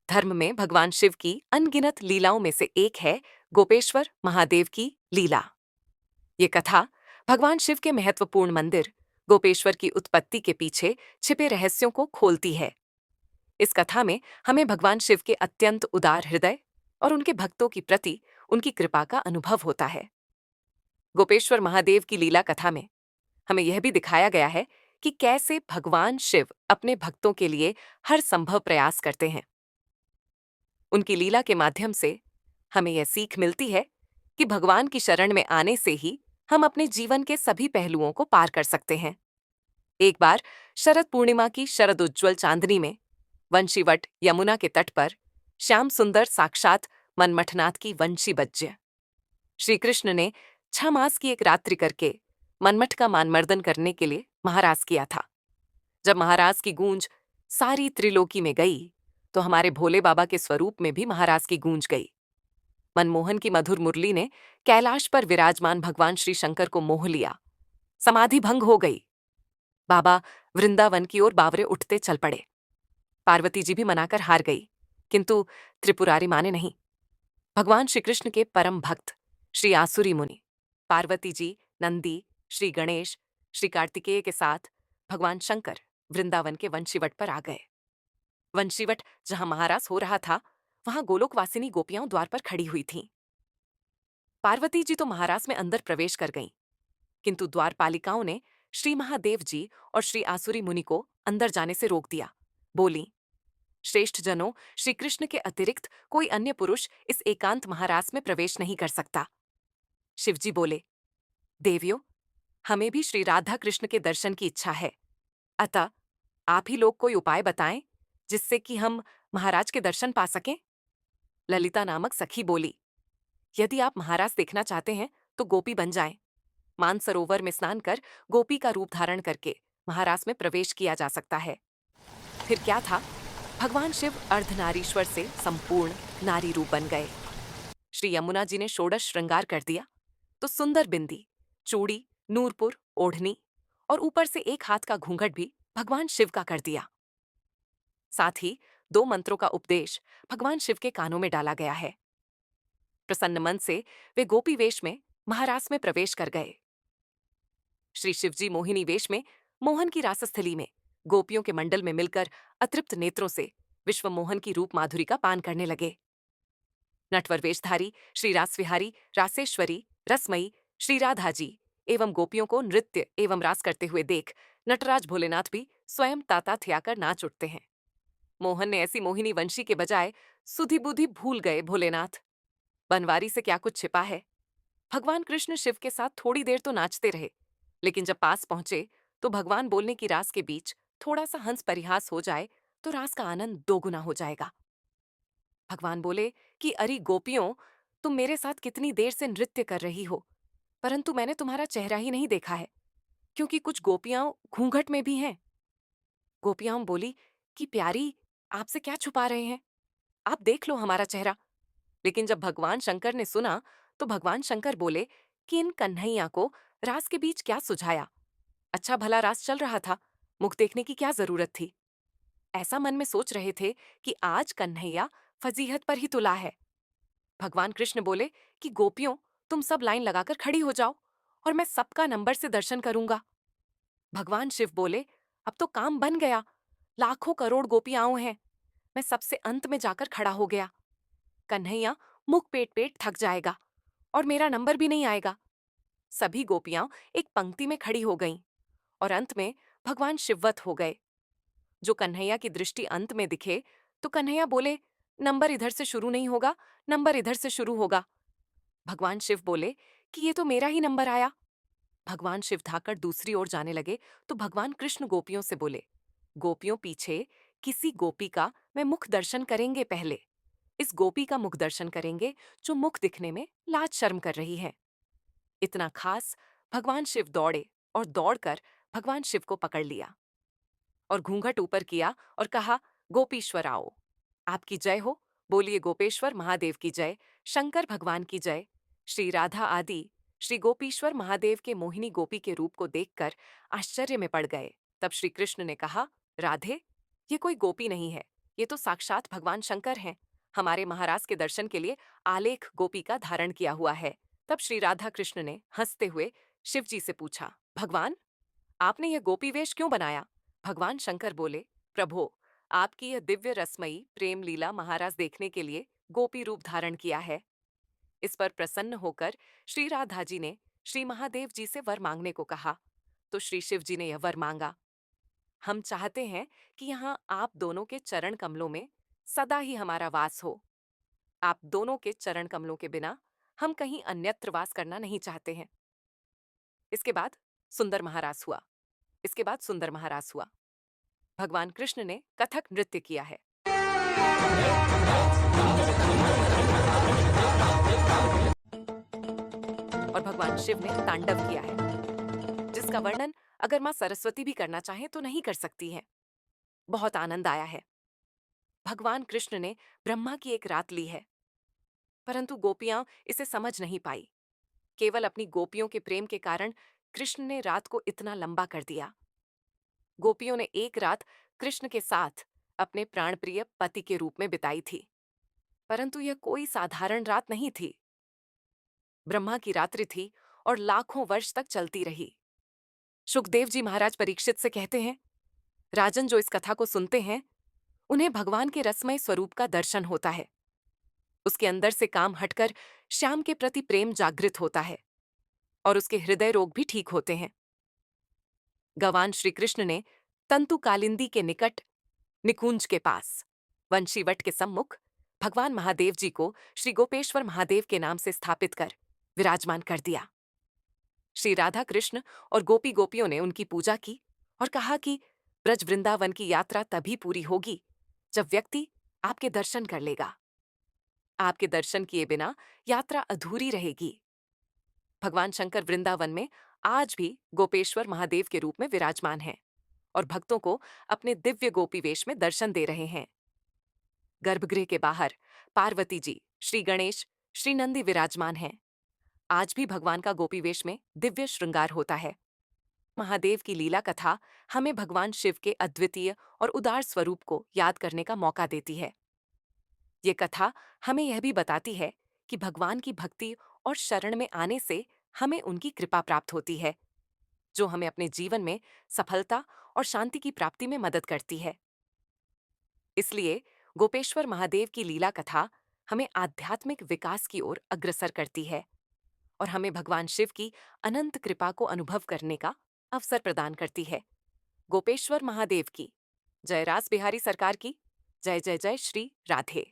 धर्म में भगवान शिव की अनगिनत लीलाओं में से एक है गोपेश्वर महादेव की लीला। ये कथा भगवान शिव के महत्वपूर्ण मंदिर गोपेश्वर की उत्पत्ति के पीछे छिपे रहस्यों को खोलती है। इस कथा में हमें भगवान शिव के अत्यंत उदार हृदय और उनके भक्तों की प्रति उनकी कृपा का अनुभव होता है। गोपेश्वर महादेव की लीला कथा में हमें यह भी दिखाया गया है कि कैसे भगवान शिव अपने भक्तों के लिए हर संभव प्रयास करते हैं। उनकी लीला के माध्यम से हमें यह सीख मिलती है कि भगवान की शरण में आने से ही हम अपने जीवन के सभी पहलुओं को पार कर सकते हैं। एक बार शरद पूर्णिमा की शरद उज्ज्वल चांदनी में वंशीवट यमुना के तट पर श्याम सुंदर साक्षात मनमथनाथ की वंशी बज्य श्री कृष्ण ने 6 मास की एक रात्रि करके मनमथ का मानमर्दन करने के लिए महाराज किया था। जब महाराज की गूंज सारी त्रिलोकी में गई तो हमारे भोले बाबा के स्वरूप में भी महाराज की गूंज गई। मनमोहन की मधुर मुरली ने कैलाश पर विराजमान भगवान श्री शंकर को मोह लिया। समाधि भंग हो गई। बाबा वृंदावन की ओर बावरे उठते चल पड़े। पार्वती जी भी मनाकर हार गई, किंतु त्रिपुरारी माने नहीं। भगवान श्री कृष्ण के परम भक्त श्री आसुरी मुनि, पार्वती जी, नंदी, श्री गणेश, श्री कार्तिकेय के साथ भगवान शंकर वृंदावन के वंशीवट पर आ गए। वंशीवट जहां महारास हो रहा था, वहां गोलोकवासिनी गोपियां द्वार पर खड़ी हुई थीं। पार्वती जी तो महारास में अंदर प्रवेश कर गईं, किंतु द्वारपालिकाओं ने श्री महादेव जी और श्री आसुरी मुनि को अंदर जाने से रोक दिया। बोली, श्रेष्ठ जनों, श्री कृष्ण के अतिरिक्त कोई अन्य पुरुष इस एकांत महारास में प्रवेश नहीं कर सकता। शिवजी बोले, देवियों, हमें भी श्री राधा कृष्ण के दर्शन की इच्छा है, अतः आप ही लोग कोई उपाय बताएं जिससे कि हम महाराज के दर्शन पा सकें। ललिता नामक सखी बोली, यदि आप महाराज देखना चाहते हैं तो गोपी बन जाएं। मानसरोवर में स्नान कर गोपी का रूप धारण करके महाराज में प्रवेश किया जा सकता है। फिर क्या था, भगवान शिव अर्धनारीश्वर से संपूर्ण नारी रूप बन गए। श्री यमुना जी ने षोडश श्रृंगार कर दिया तो सुंदर बिंदी, चूड़ी, नूरपुर, ओढ़नी और ऊपर से एक हाथ का घूंघट भी भगवान शिव का कर दिया। साथ ही 2 मंत्रों का उपदेश भगवान शिव के कानों में डाला गया है। प्रसन्न मन से वे गोपी वेश में महारास में प्रवेश कर गए। श्री शिवजी मोहिनी वेश में मोहन की रासस्थली में गोपियों के मंडल में मिलकर अतृप्त नेत्रों से विश्व मोहन की रूप माधुरी का पान करने लगे। नटवर वेशधारी श्री रासविहारी, रासेश्वरी, रसमयी श्री राधा जी एवं गोपियों को नृत्य एवं रास करते हुए देख नटराज भोलेनाथ भी स्वयं ताता थियाकर नाच उठते हैं। मोहन ने ऐसी मोहिनी वंशी के बजाय सुधि बुधि भूल गए भोलेनाथ। बनवारी से क्या कुछ छिपा है। भगवान कृष्ण शिव के साथ थोड़ी देर तो नाचते रहे, लेकिन जब पास पहुंचे तो भगवान बोलने की रास के बीच थोड़ा सा हंस परिहास हो जाए तो रास का आनंद दोगुना हो जाएगा। भगवान बोले कि अरे गोपियों, तुम मेरे साथ कितनी देर से नृत्य कर रही हो, परंतु मैंने तुम्हारा चेहरा ही नहीं देखा है, क्योंकि कुछ गोपियां घूंघट में भी हैं। गोपियां बोली कि प्यारी, आपसे क्या छुपा रहे हैं, आप देख लो हमारा चेहरा। लेकिन जब भगवान शंकर ने सुना तो भगवान शंकर बोले कि इन कन्हैया को रास के बीच क्या सुझाया। अच्छा भला रास चल रहा था, मुख देखने की क्या जरूरत थी। ऐसा मन में सोच रहे थे कि आज कन्हैया फजीहत पर ही तुला है। भगवान कृष्ण बोले कि गोपियों, तुम सब लाइन लगाकर खड़ी हो जाओ और मैं सबका नंबर से दर्शन करूंगा। भगवान शिव बोले, अब तो काम बन गया, लाखों करोड़ गोपियां हैं, मैं सबसे अंत में जाकर खड़ा हो गया। कन्हैया मुख पेट पेट थक जाएगा और मेरा नंबर भी नहीं आएगा। सभी गोपियां एक पंक्ति में खड़ी हो गईं और अंत में भगवान शिववत हो गए। जो कन्हैया की दृष्टि अंत में दिखे तो कन्हैया बोले, नंबर इधर से शुरू नहीं होगा, नंबर इधर से शुरू होगा। भगवान शिव बोले कि ये तो मेरा ही नंबर आया। भगवान शिव धाकर दूसरी ओर जाने लगे तो भगवान कृष्ण गोपियों से बोले, गोपियों पीछे किसी गोपी का मैं मुख दर्शन करेंगे। पहले इस गोपी का मुख दर्शन करेंगे जो मुख दिखने में लाज शर्म कर रही है। इतना खास भगवान शिव दौड़े और दौड़कर भगवान शिव को पकड़ लिया और घूंघट ऊपर किया और कहा, गोपीश्वर आओ, आपकी जय हो, बोलिए गोपेश्वर महादेव की जय, शंकर भगवान की जय। श्री राधा आदि श्री गोपीश्वर महादेव के मोहिनी गोपी के रूप को देखकर आश्चर्य में पड़ गए। तब श्री कृष्ण ने कहा, राधे, ये कोई गोपी नहीं है, ये तो साक्षात भगवान शंकर हैं। हमारे महाराज के दर्शन के लिए आलेख गोपी का धारण किया हुआ है। तब श्री राधा कृष्ण ने हंसते हुए शिव जी से पूछा, भगवान, आपने यह गोपी वेश क्यों बनाया? भगवान शंकर बोले, प्रभो, आपकी यह दिव्य रसमयी प्रेम लीला महाराज देखने के लिए गोपी रूप धारण किया है। इस पर प्रसन्न होकर श्री राधा जी ने श्री महादेव जी से वर मांगने को कहा, तो श्री शिव जी ने यह वर मांगा, हम चाहते हैं कि यहाँ आप दोनों के चरण कमलों में सदा ही हमारा वास हो। आप दोनों के चरण कमलों के बिना हम कहीं अन्यत्र वास करना नहीं चाहते हैं। इसके बाद सुंदर महारास हुआ। इसके बाद सुंदर महारास हुआ। भगवान कृष्ण ने कथक नृत्य किया है और भगवान शिव ने तांडव किया है, जिसका वर्णन अगर मां सरस्वती भी करना चाहे तो नहीं कर सकती हैं। बहुत आनंद आया है। भगवान कृष्ण ने ब्रह्मा की एक रात ली है, परंतु गोपियां इसे समझ नहीं पाई। केवल अपनी गोपियों के प्रेम के कारण कृष्ण ने रात को इतना लंबा कर दिया। गोपियों ने एक रात कृष्ण के साथ अपने प्राणप्रिय पति के रूप में बिताई थी, परंतु यह कोई साधारण रात नहीं थी। ब्रह्मा की रात्रि थी और लाखों वर्ष तक चलती रही। सुखदेव जी महाराज परीक्षित से कहते हैं, राजन, जो इस कथा को सुनते हैं उन्हें भगवान के रसमय स्वरूप का दर्शन होता है। उसके अंदर से काम हटकर श्याम के प्रति प्रेम जागृत होता है और उसके हृदय रोग भी ठीक होते हैं। गवान श्री कृष्ण ने तंतु कालिंदी के निकट निकुंज के पास वंशीवट के सम्मुख भगवान महादेव जी को श्री गोपेश्वर महादेव के नाम से स्थापित कर विराजमान कर दिया। श्री राधा कृष्ण और गोपी गोपियों ने उनकी पूजा की और कहा कि ब्रज वृंदावन की यात्रा तभी पूरी होगी जब व्यक्ति आपके दर्शन कर लेगा। आपके दर्शन किए बिना यात्रा अधूरी रहेगी। भगवान शंकर वृंदावन में आज भी गोपेश्वर महादेव के रूप में विराजमान हैं और भक्तों को अपने दिव्य गोपी वेश में दर्शन दे रहे हैं। गर्भगृह के बाहर पार्वती जी, श्री गणेश, श्री नंदी विराजमान हैं। आज भी भगवान का गोपी वेश में दिव्य श्रृंगार होता है। महादेव की लीला कथा हमें भगवान शिव के अद्वितीय और उदार स्वरूप को याद करने का मौका देती है। ये कथा हमें यह भी बताती है कि भगवान की भक्ति और शरण में आने से हमें उनकी कृपा प्राप्त होती है, जो हमें अपने जीवन में सफलता और शांति की प्राप्ति में मदद करती है। इसलिए गोपेश्वर महादेव की लीला कथा हमें आध्यात्मिक विकास की ओर अग्रसर करती है और हमें भगवान शिव की अनंत कृपा को अनुभव करने का अवसर प्रदान करती है। गोपेश्वर महादेव की जय। रास बिहारी सरकार की जय। जय जय श्री राधे।